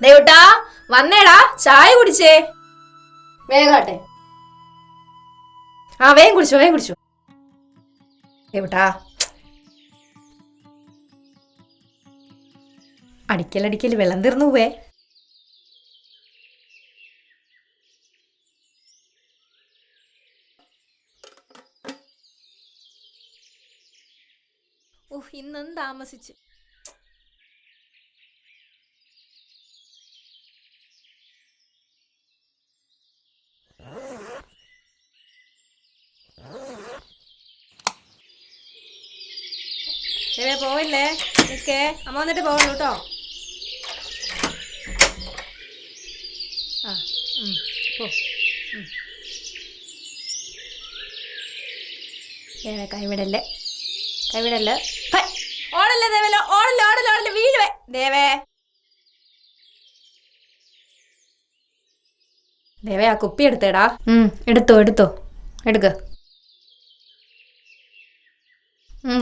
ദേവുട്ടാ വന്നേടാ, ചായ കുടിച്ചേ. വേഗാട്ടെ. ആ വേഗം കുടിച്ചോ, വേഗം കുടിച്ചോ. ദേവുട്ടാ അടിക്കൽ വെള്ളം തീർന്നു പോവേ. ഇന്നും താമസിച്ചു. പോവല്ലേ, നിക്കേ, അമ്മ വന്നിട്ട് പോവുള്ളൂ കേട്ടോ. ആ പോ. കൈവിടല്ലേ, കൈവിടല്ലേ, ഓടല്ലേ ദേവല്ലോ, ഓടല്ലേ ഓടല്ലേ ഓടല്ലേ, വീഴുവേ ദേവേ. ദേവേ ആ കുപ്പി എടുത്തേടാ. എടുത്തോ എടുത്തോ, എടുക്ക.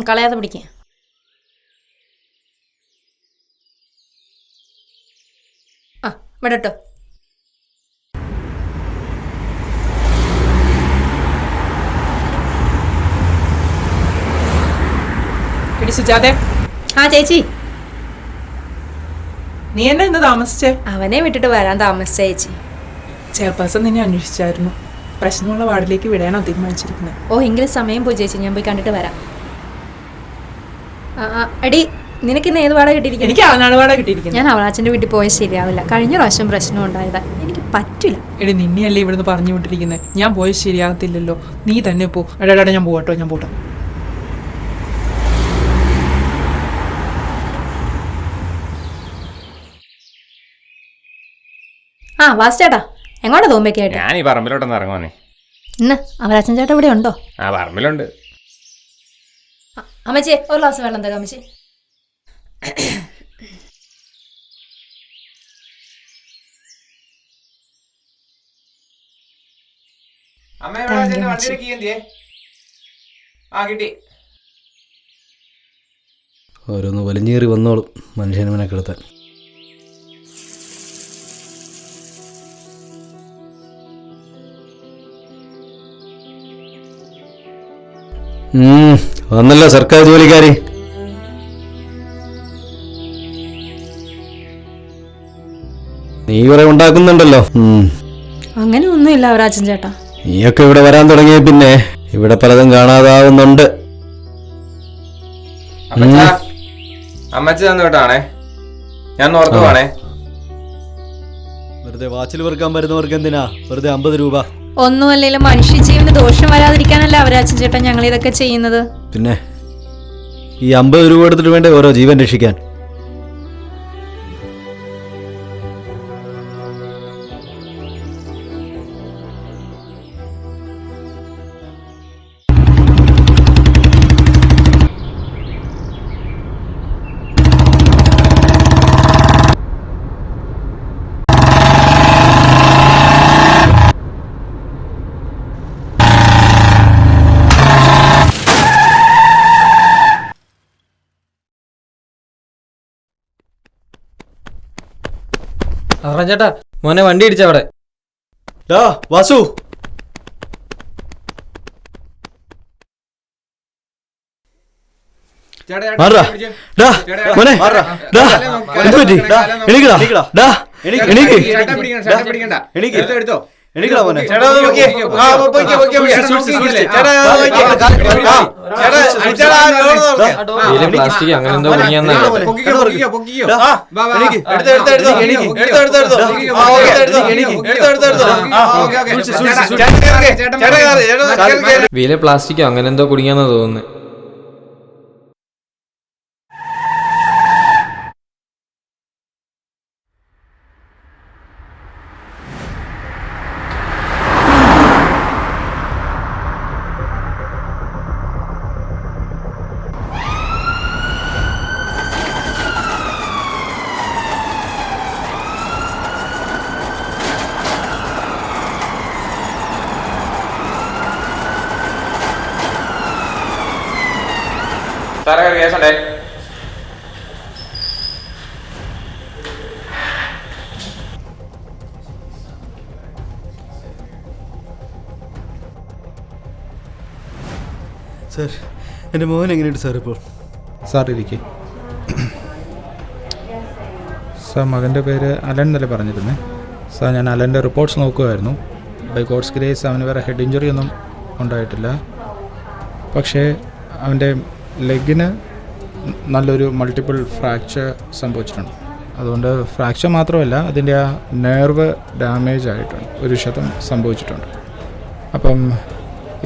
കളയാതെ പിടിക്ക. ആ ഇവിടെ ഇട്ടോ. ആ ചേച്ചി, നീ എന്നെ ഇന്ന് താമസിച്ചേ? അവനെ വിട്ടിട്ട് വരാൻ താമസിച്ച ചേച്ചി. ചെയർപേഴ്സൺ നിന്നെ അന്വേഷിച്ചായിരുന്നു. പ്രശ്നമുള്ള വാർഡിലേക്ക് വിടാനോ തീരുമാനിച്ചിരിക്കുന്നത്. ഓ എങ്കിലും സമയം പോയി ചേച്ചി, ഞാൻ പോയി കണ്ടിട്ട് വരാം. എടി നിനക്ക് ഇന്ന് ഏത് വാടക കിട്ടിയിരിക്കും? എനിക്ക് അവനാണ് വാടക കിട്ടിയിരിക്കുന്നത്. ഞാൻ അവളാച്ചൻ്റെ വീട്ടിൽ പോയാൽ ശരിയാവില്ല. കഴിഞ്ഞ പ്രാവശ്യം പ്രശ്നം ഉണ്ടായതാ, എനിക്ക് പറ്റില്ല. എടി നിന്നെയല്ലേ ഇവിടുന്ന് പറഞ്ഞു വിട്ടിരിക്കുന്നത്. ഞാൻ പോയാൽ ശരിയാകത്തില്ലല്ലോ, നീ തന്നെ പോ. എടാ ഞാൻ പോകട്ടോ, ഞാൻ പോട്ടെ. ആ വാസ്തേട്ടാ, എങ്ങോട്ടാ തോമ്പൊക്കെയായിട്ട്? ഞാൻ ഈ പറമ്പിലോട്ടൊന്ന് ഇറങ്ങുവാന്നേ. ഇന്ന് അവരാച്ചൻ ചേട്ടാ ഇവിടെ ഉണ്ടോ? ആ പറമ്പിലുണ്ട്. അമ്മച്ചി ഒരു ഗ്ലാസ് വെള്ളം തരാം അമ്മച്ചി. ഓരോന്ന് വലിഞ്ഞേറി വന്നോളും മനുഷ്യനെ മെനക്കെടുത്താൻ. വന്നല്ലോ സർക്കാർ ജോലിക്കാരി. നീ കുറെ ഉണ്ടാക്കുന്നുണ്ടല്ലോ. അങ്ങനെ ഒന്നുമില്ല അവരാജൻ ചേട്ടാ. നീയൊക്കെ ഇവിടെ വരാൻ തുടങ്ങിയ പിന്നെ ഇവിടെ പലതും കാണാതാവുന്നുണ്ട്. അമ്മച്ചി തന്നു കേട്ടാണേ, ഞാൻ ഓർത്തു പോണേ. വെറുതെ വാച്ചിൽ വെറുക്കാൻ വരുന്നവർക്ക് എന്തിനാ വെറുതെ 50 രൂപ? ഒന്നുമല്ലെങ്കിലും മനുഷ്യ ജീവന് ദോഷം വരാതിരിക്കാനല്ല അവരാജൻ ചേട്ടാ ഞങ്ങൾ ഇതൊക്കെ ചെയ്യുന്നത്. പിന്നെ ഈ 50 രൂപ എടുത്തിട്ട് വേണ്ടേ ഓരോ ജീവൻ രക്ഷിക്കാൻ? ചേട്ടാ മോനെ വണ്ടി ഇടിച്ചവിടെ. വാസു പ്ലാസ്റ്റിക് അങ്ങനെ എന്തോ വീലെ പ്ലാസ്റ്റിക് അങ്ങനെ എന്തോ കുടുങ്ങിയാന്നാ തോന്നുന്നത്. സാറേ കേസുണ്ടേ. സാർ എൻ്റെ മോൻ എങ്ങനെയുണ്ട് സാർ ഇപ്പോൾ? സാർ ഇരിക്കെ. സാർ മകൻ്റെ പേര് അലൻ എന്നല്ലേ പറഞ്ഞിരുന്നേ? സാർ ഞാൻ അലൻ്റെ റിപ്പോർട്ട്സ് നോക്കുമായിരുന്നു. ബൈ ഗോഡ്സ് ഗ്രേസ് അവന് വേറെ ഹെഡ് ഇഞ്ചുറി ഒന്നും ഉണ്ടായിട്ടില്ല. പക്ഷേ അവൻ്റെ ലെഗിന് നല്ലൊരു മൾട്ടിപ്പിൾ ഫ്രാക്ചർ സംഭവിച്ചിട്ടുണ്ട്. അതുകൊണ്ട് ഫ്രാക്ചർ മാത്രമല്ല, അതിൻ്റെ ആ നെർവ് ഡാമേജ് ആയിട്ടുണ്ട്, ഒരു ശതം സംഭവിച്ചിട്ടുണ്ട്. അപ്പം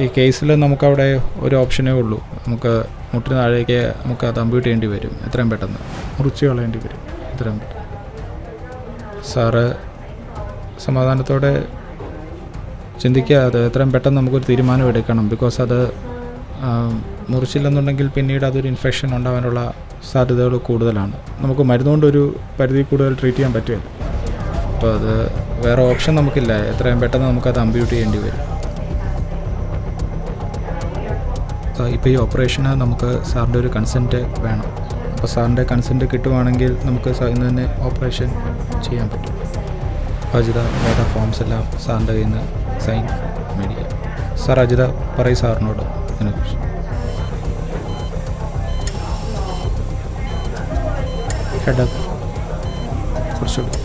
ഈ കേസിൽ നമുക്കവിടെ ഒരു ഓപ്ഷനേ ഉള്ളൂ. നമുക്ക് മുട്ടിന് താഴേക്ക് നമുക്ക് അത് അമ്പ്യൂട്ട് ചെയ്യേണ്ടി വരും. എത്രയും പെട്ടെന്ന് മുറിച്ച് കളയേണ്ടി വരും എത്രയും പെട്ടെന്ന്. സാറ് സമാധാനത്തോടെ ചിന്തിക്കുക, അത് എത്രയും പെട്ടെന്ന് നമുക്കൊരു തീരുമാനം എടുക്കണം. ബിക്കോസ് അത് മുറിച്ചില്ലെന്നുണ്ടെങ്കിൽ പിന്നീട് അതൊരു ഇൻഫെക്ഷൻ ഉണ്ടാകാനുള്ള സാധ്യതകൾ കൂടുതലാണ്. നമുക്ക് മരുന്നുകൊണ്ടൊരു പരിധി കൂടുതൽ ട്രീറ്റ് ചെയ്യാൻ പറ്റില്ല. അപ്പോൾ അത് വേറെ ഓപ്ഷൻ നമുക്കില്ല. എത്രയും പെട്ടെന്ന് നമുക്കത് അമ്പ്യൂട്ട് ചെയ്യേണ്ടി വരും. ഇപ്പോൾ ഈ ഓപ്പറേഷന് നമുക്ക് സാറിൻ്റെ ഒരു കൺസെൻറ്റ് വേണം. അപ്പോൾ സാറിൻ്റെ കൺസെൻറ്റ് കിട്ടുവാണെങ്കിൽ നമുക്ക് ഇന്ന് തന്നെ ഓപ്പറേഷൻ ചെയ്യാൻ പറ്റും. അജിത വേറെ ഫോംസ് എല്ലാം സാറിൻ്റെ കയ്യിൽ നിന്ന് സൈൻ മേടിക്കാം. സാർ അജിത പറയും സാറിനോട് ഇതിനെക്കുറിച്ച്. ഹെഡപ്പ് കുറച്ചുകൂടി.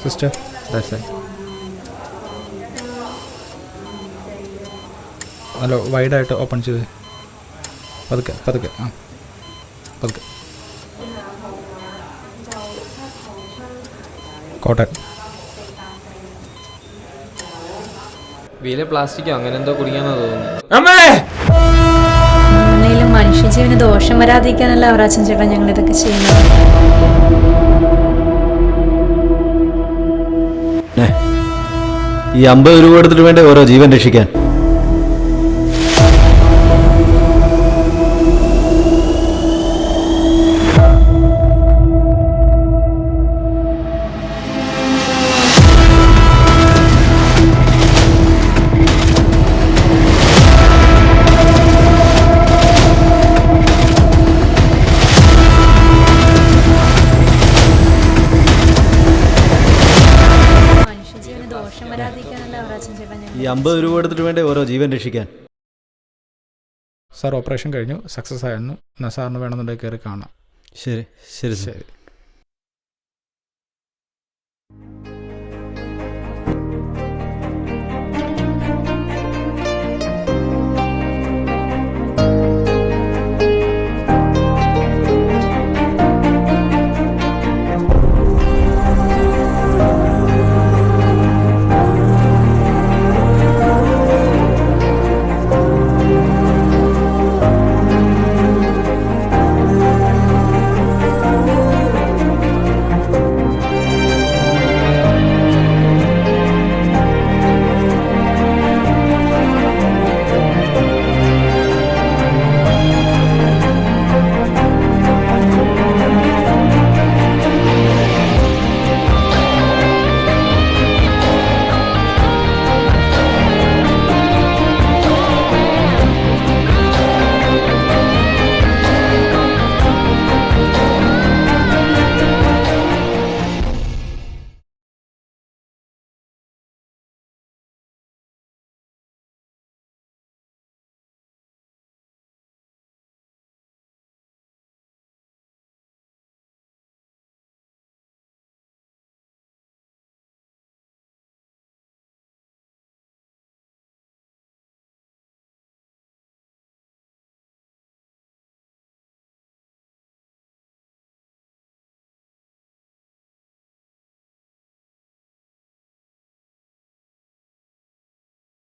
Sister that's it. നല്ല വൈഡായിട്ട് ഓപ്പൺ ചെയ്ത് പതുക്കെ പതുക്കെ പതുക്കെ. കോട്ടൺ. വീലെ പ്ലാസ്റ്റിക്കോ അങ്ങനെ എന്തോ കുടിക്കാന്നാ തോന്നുന്നു. അമ്മേ എങ്ങനെയും മനുഷ്യജീവന് ദോഷം വരാതിരിക്കാനല്ല അവറാച്ചൻ ചേട്ടാ ഞങ്ങളിതൊക്കെ ചെയ്യുന്നത്. ഈ 50 രൂപ എടുത്തിട്ട് വേണ്ടേ ഓരോ ജീവൻ രക്ഷിക്കാൻ? മനുഷ്യജീവന് ദോഷം വരാതിരിക്കാനല്ല അവറാച്ചൻ ചേട്ടാ ഈ 50 രൂപ എടുത്തിട്ട് വേണ്ടേ ഓരോ ജീവൻ രക്ഷിക്കാൻ? സാർ ഓപ്പറേഷൻ കഴിഞ്ഞു, സക്സസ് ആയിരുന്നു. എന്നാൽ സാറിന് വേണമെന്നുണ്ടെങ്കിൽ കയറി കാണാം. ശരി ശരി ശരി.